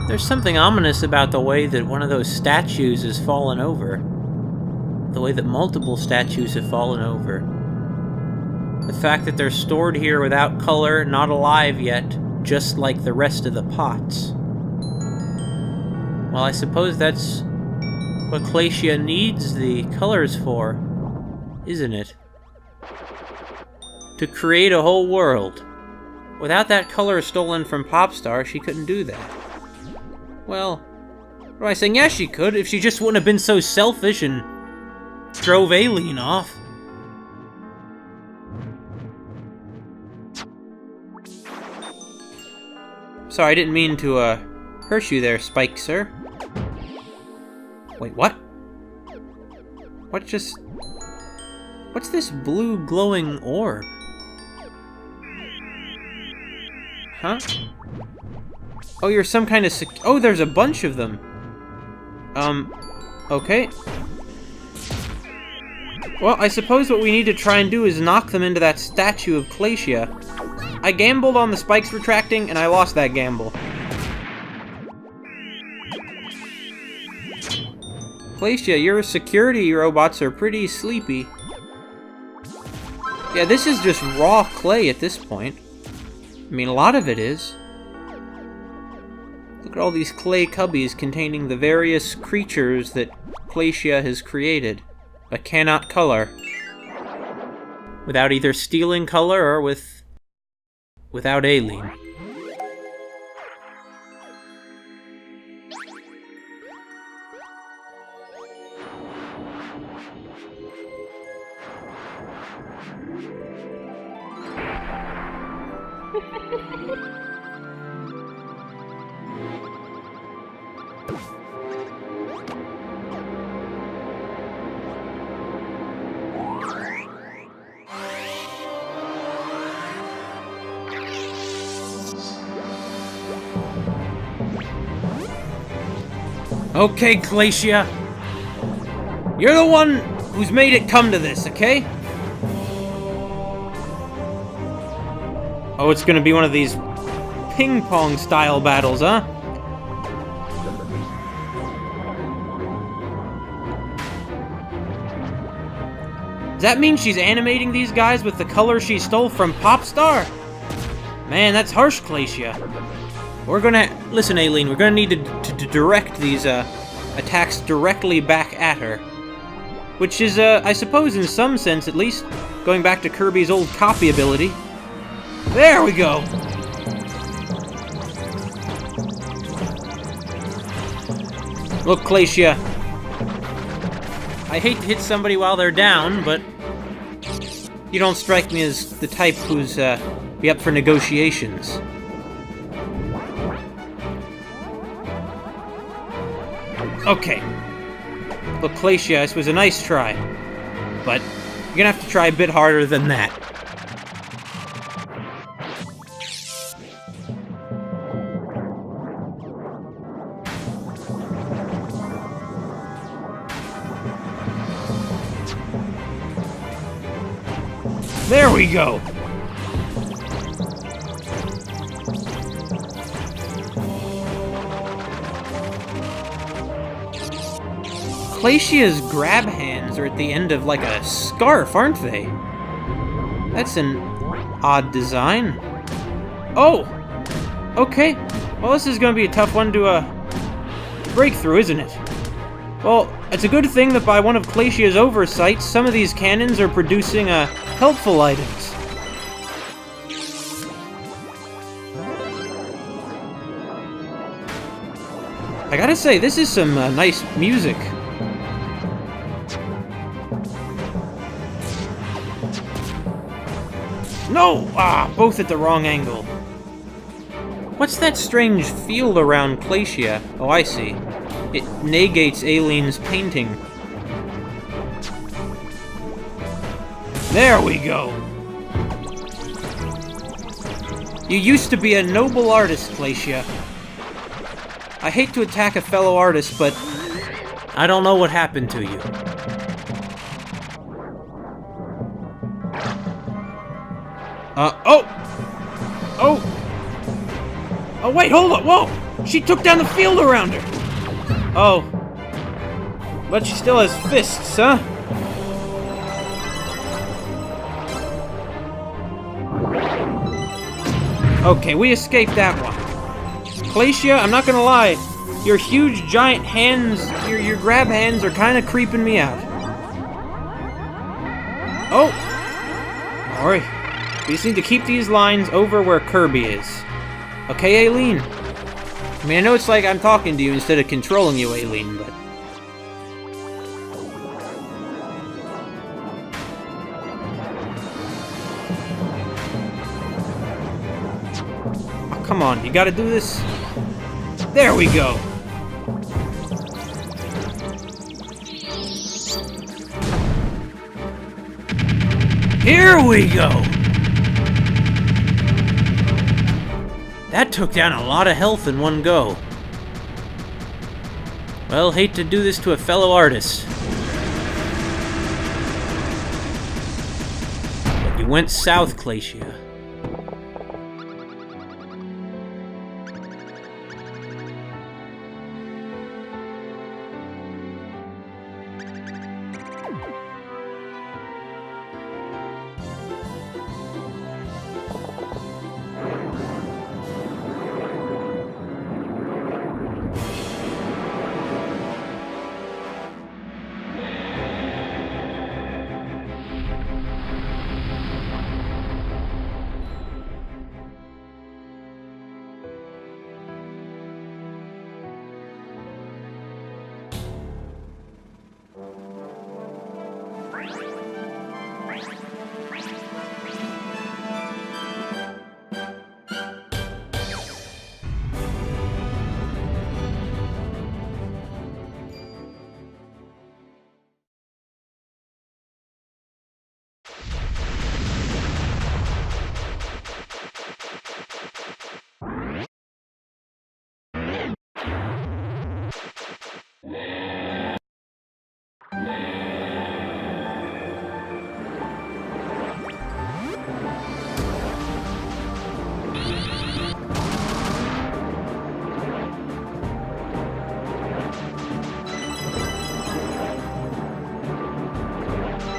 There's something ominous about the way that one of those statues has fallen over. The way that multiple statues have fallen over. The fact that they're stored here without color, not alive yet, just like the rest of the pots. Well, I suppose that's what Claycia needs the colors for, isn't it? To create a whole world. Without that color stolen from Popstar, she couldn't do that. Well, what am I saying? Yeah, she could, if she just wouldn't have been so selfish and drove Elline off. Sorry, I didn't mean to, hurt you there, Spike, sir. Wait, what? What's this blue glowing orb? Huh? Oh, you're some kind of oh, there's a bunch of them. Okay. Well, I suppose what we need to try and do is knock them into that statue of Claycia. I gambled on the spikes retracting, and I lost that gamble. Claycia, your security robots are pretty sleepy. Yeah, this is just raw clay at this point. I mean, a lot of it is. Look at all these clay cubbies containing the various creatures that Claycia has created, but cannot color. Without either stealing color or without Elline. Okay, Claycia. You're the one who's made it come to this, okay? Oh, it's gonna be one of these ping-pong style battles, huh? Does that mean she's animating these guys with the color she stole from Popstar? Man, that's harsh, Claycia. We're gonna... Listen, Elline, we're gonna need to direct these, attacks directly back at her. Which is, I suppose in some sense, at least, going back to Kirby's old copy ability. There we go! Look, Claycia. I hate to hit somebody while they're down, but... you don't strike me as the type who's, be up for negotiations. Okay. Look, Claycia, this was a nice try. But you're gonna have to try a bit harder than that. There we go! Claycia's grab hands are at the end of like a scarf, aren't they? That's an odd design. Oh! Okay. Well, this is gonna be a tough one to, break through, isn't it? Well, it's a good thing that by one of Claycia's oversights, some of these cannons are producing, helpful items. I gotta say, this is some, nice music. No! Ah, both at the wrong angle. What's that strange field around Claycia? Oh, I see. It negates Elline's painting. There we go! You used to be a noble artist, Claycia. I hate to attack a fellow artist, but I don't know what happened to you. Oh! Oh! Oh, wait, hold on, whoa! She took down the field around her! Oh. But she still has fists, huh? Okay, we escaped that one. Claycia, I'm not gonna lie. Your huge, giant hands, your grab hands are kind of creeping me out. Oh! Alright. We just need to keep these lines over where Kirby is. Okay, Elline? I mean, I know it's like I'm talking to you instead of controlling you, Elline, but... Oh, come on, you gotta do this? There we go! Here we go! That took down a lot of health in one go. Well, hate to do this to a fellow artist. But you went south, Claycia.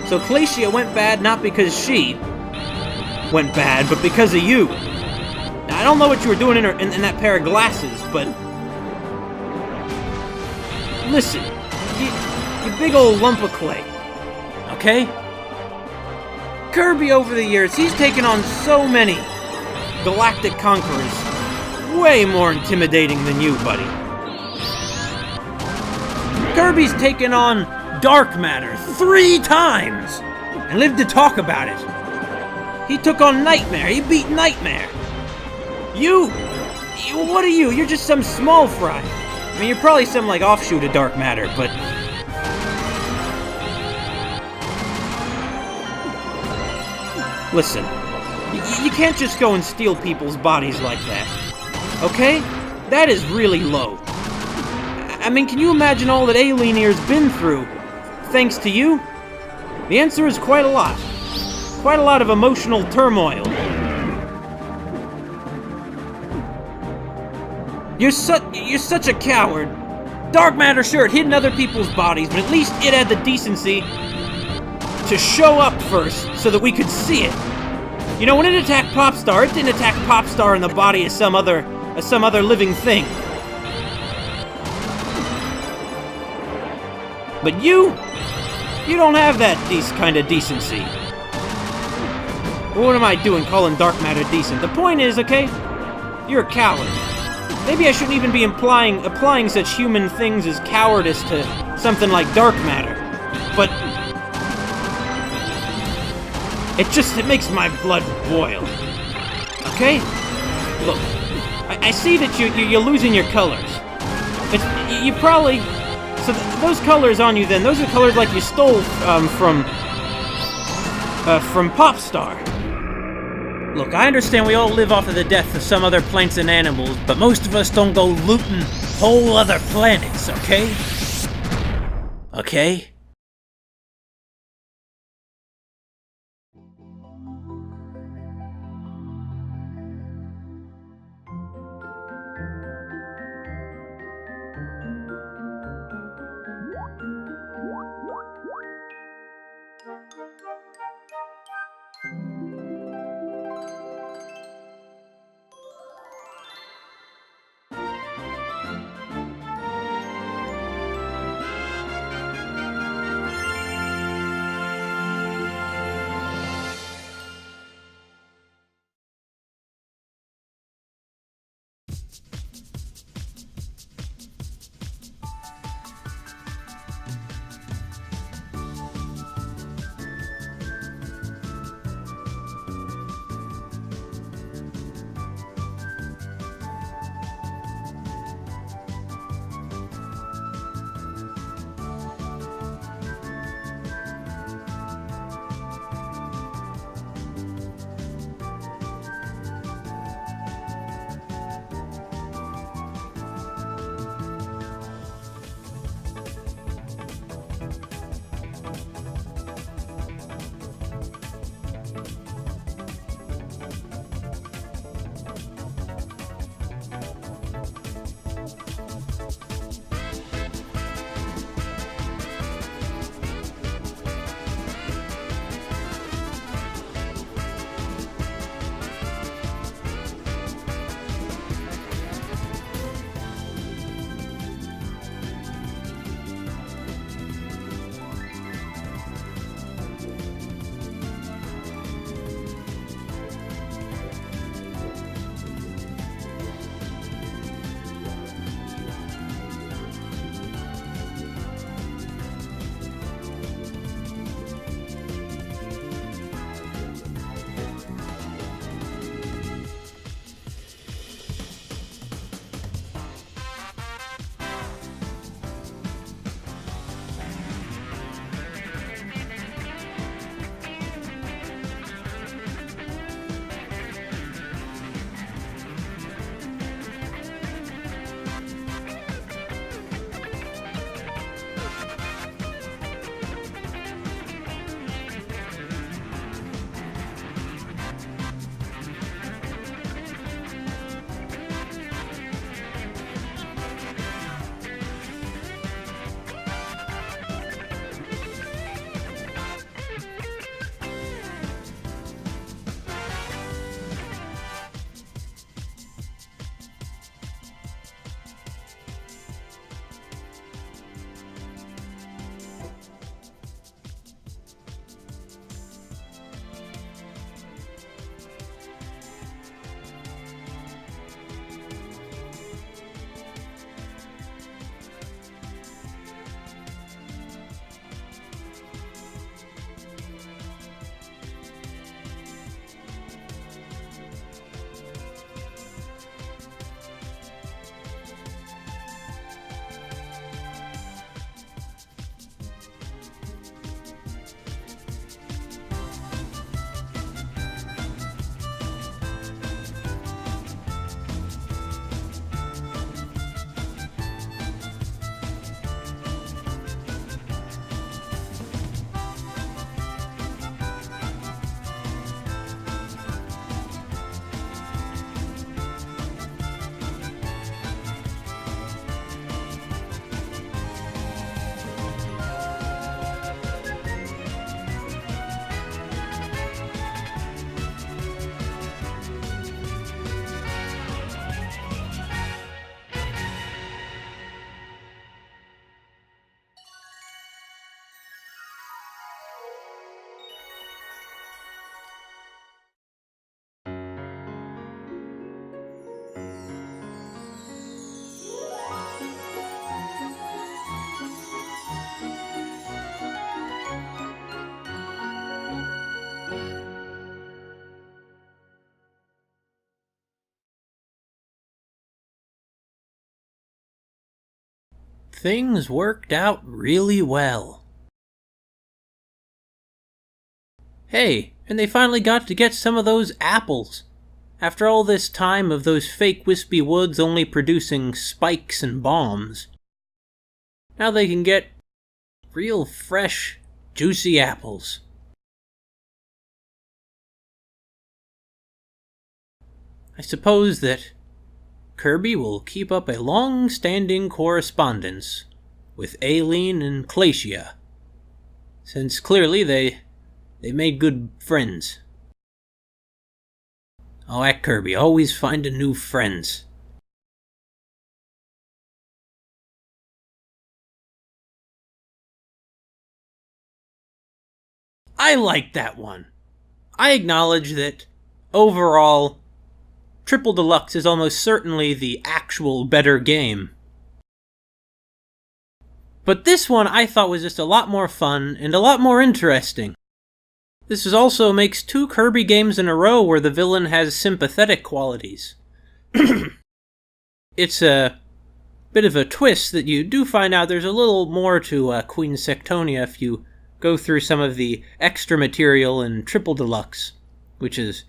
So Claycia went bad not because she went bad, but because of you. Now, I don't know what you were doing in that pair of glasses, but... Listen, you big old lump of clay, okay? Kirby over the years, he's taken on so many galactic conquerors. Way more intimidating than you, buddy. Kirby's taken on dark matter 3 times and lived to talk about it. He took on Nightmare. He beat Nightmare. You, what are you? You're just some small fry. I mean, you're probably some, like, offshoot of dark matter, but... Listen, you can't just go and steal people's bodies like that, okay? That is really low. I mean, can you imagine all that Elline here's been through, thanks to you? The answer is quite a lot. Quite a lot of emotional turmoil. You're such a coward. Dark matter, sure, it hid in other people's bodies, but at least it had the decency to show up first so that we could see it. You know, when it attacked Popstar, it didn't attack Popstar in the body as some other living thing. But you don't have that kind of decency. What am I doing calling dark matter decent? The point is, okay, you're a coward. Maybe I shouldn't even be applying such human things as cowardice to something like dark matter. But it makes my blood boil. Okay? Look, I see that you're losing your colors. You probably... So those colors on you then, those are colors like you stole from Popstar. Look, I understand we all live off of the death of some other plants and animals, but most of us don't go looting whole other planets, okay? Okay? Things worked out really well. Hey, and they finally got to get some of those apples. After all this time of those fake wispy woods only producing spikes and bombs. Now they can get real fresh, juicy apples. I suppose that Kirby will keep up a long-standing correspondence with Elline and Claycia, since clearly they made good friends. Oh, that Kirby, always finding new friends. I like that one. I acknowledge that, overall, Triple Deluxe is almost certainly the actual better game. But this one I thought was just a lot more fun and a lot more interesting. This also makes 2 Kirby games in a row where the villain has sympathetic qualities. It's a bit of a twist that you do find out there's a little more to Queen Sectonia if you go through some of the extra material in Triple Deluxe, which is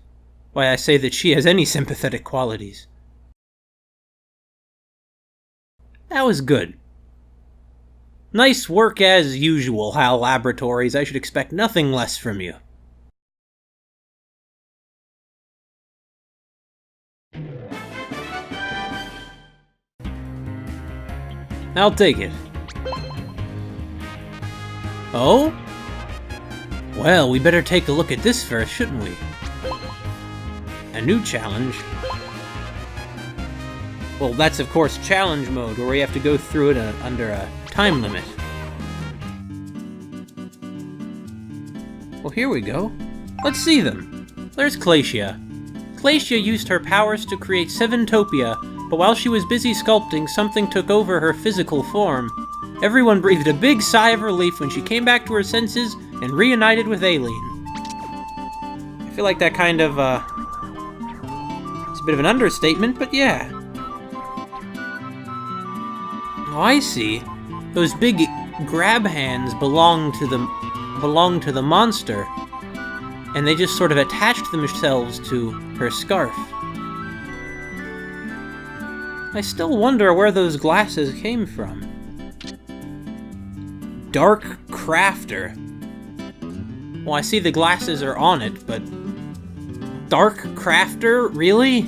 why I say that she has any sympathetic qualities. That was good. Nice work as usual, HAL Laboratories. I should expect nothing less from you. I'll take it. Oh? Well, we better take a look at this first, shouldn't we? A new challenge. Well, that's of course challenge mode, where we have to go through it under a time limit. Well, here we go. Let's see them. There's Claycia. Claycia used her powers to create 7-topia, but while she was busy sculpting, something took over her physical form. Everyone breathed a big sigh of relief when she came back to her senses and reunited with Elline. I feel like that kind of, it's a bit of an understatement, but yeah. Oh, I see. Those big grab hands belong to the monster, and they just sort of attached themselves to her scarf. I still wonder where those glasses came from. Dark Crafter. Well, I see the glasses are on it, but Dark Crafter? Really?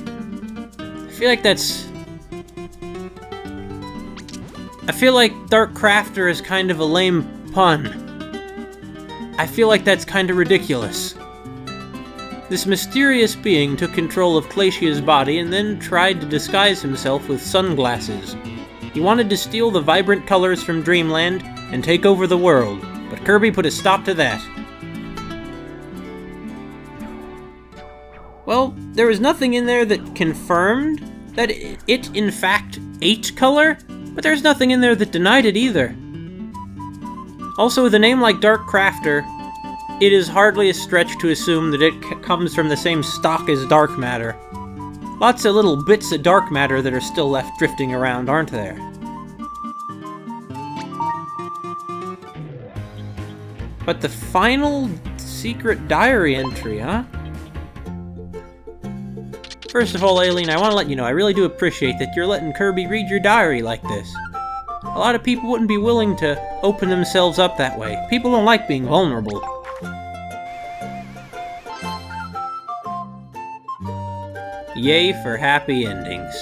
I feel like Dark Crafter is kind of a lame pun. I feel like that's kind of ridiculous. This mysterious being took control of Claycia's body and then tried to disguise himself with sunglasses. He wanted to steal the vibrant colors from Dreamland and take over the world, but Kirby put a stop to that. Well, there was nothing in there that confirmed that it in fact ate color, but there's nothing in there that denied it either. Also, with a name like Dark Crafter, it is hardly a stretch to assume that it comes from the same stock as dark matter. Lots of little bits of dark matter that are still left drifting around, aren't there? But the final secret diary entry, huh? First of all, Elline, I want to let you know I really do appreciate that you're letting Kirby read your diary like this. A lot of people wouldn't be willing to open themselves up that way. People don't like being vulnerable. Yay for happy endings.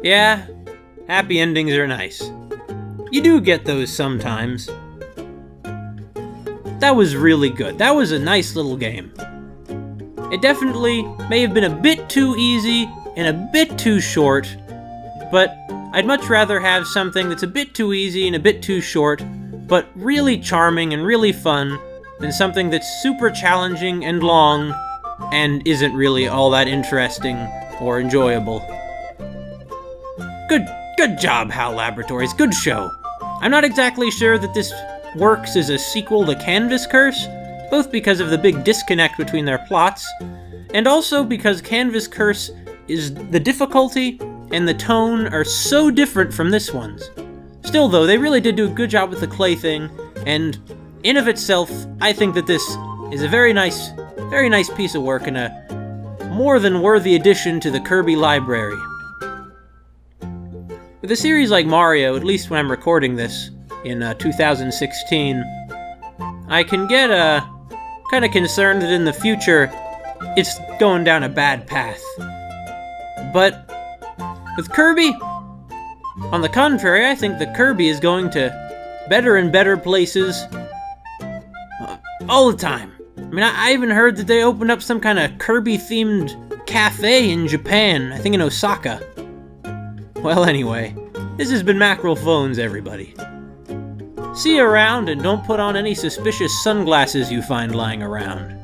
Yeah, happy endings are nice. You do get those sometimes. That was really good. That was a nice little game. It definitely may have been a bit too easy and a bit too short, but I'd much rather have something that's a bit too easy and a bit too short, but really charming and really fun, than something that's super challenging and long and isn't really all that interesting or enjoyable. Good job, HAL Laboratories. Good show. I'm not exactly sure that this works as a sequel to Canvas Curse, both because of the big disconnect between their plots, and also because Canvas Curse is the difficulty and the tone are so different from this one's. Still though, they really did do a good job with the clay thing, and in of itself, I think that this is a very nice piece of work and a more than worthy addition to the Kirby library. With a series like Mario, at least when I'm recording this in 2016, I can get kind of concerned that in the future it's going down a bad path. But with Kirby, on the contrary, I think that Kirby is going to better and better places all the time. I mean, I even heard that they opened up some kind of Kirby-themed cafe in Japan, I think in Osaka. Well, anyway, this has been Mackerel Phones, everybody. See you around, and don't put on any suspicious sunglasses you find lying around.